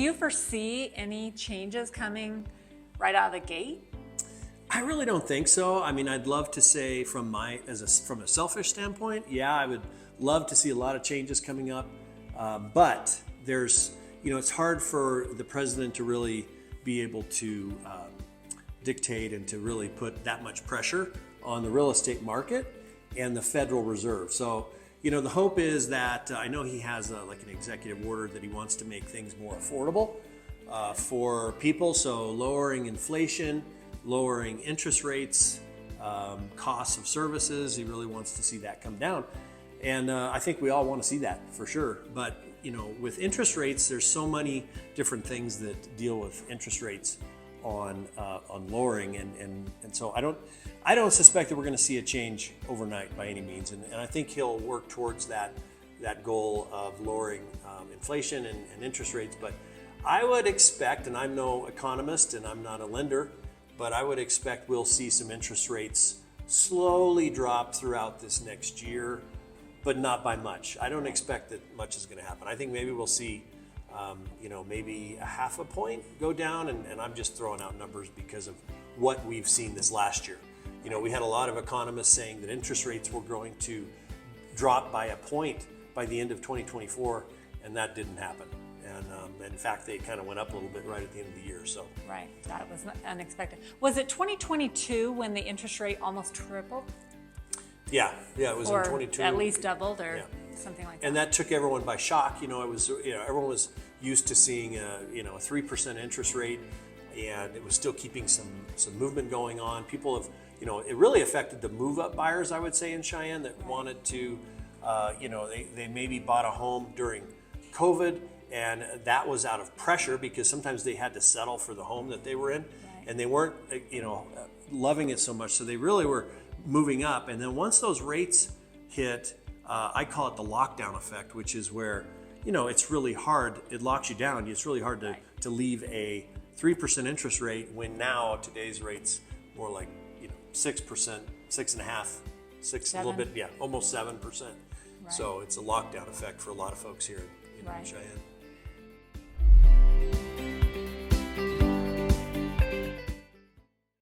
Do you foresee any changes coming right out of the gate? I really don't think so. I mean, I'd love to say from a selfish standpoint, yeah, I would love to see a lot of changes coming up. But there's, it's hard for the president to really be able to dictate and to really put that much pressure on the real estate market and the Federal Reserve. So, the hope is that I know he has like an executive order that he wants to make things more affordable for people. So lowering inflation, lowering interest rates, costs of services. He really wants to see that come down. And I think we all want to see that for sure. But, with interest rates, there's so many different things that deal with interest rates on lowering. And so I don't suspect that we're going to see a change overnight by any means. And I think he'll work towards that goal of lowering inflation and interest rates. But I would expect, and I'm no economist and I'm not a lender, but I would expect we'll see some interest rates slowly drop throughout this next year, but not by much. I don't expect that much is going to happen. I think maybe we'll see, maybe a half a point go down, and I'm just throwing out numbers because of what we've seen this last year. We had a lot of economists saying that interest rates were going to drop by a point by the end of 2024, and that didn't happen. And in fact, they kind of went up a little bit right at the end of the year. So right, that was unexpected. Was it 2022 when the interest rate almost tripled? Yeah, it was or in 22. At least doubled, or something like that. And that took everyone by shock. It was, everyone was used to seeing a 3% interest rate, and it was still keeping some movement going on. People have, it really affected the move-up buyers, I would say, in Cheyenne that wanted to, they maybe bought a home during COVID, and that was out of pressure because sometimes they had to settle for the home that they were in, and they weren't, loving it so much. So they really were moving up. And then once those rates hit, I call it the lockdown effect, which is where, it's really hard. It locks you down. It's really hard to leave a 3% interest rate when now today's rate's more like, 6%, 6.5%, 6, a little bit, almost 7%. Right. So it's a lockdown effect for a lot of folks here in Cheyenne.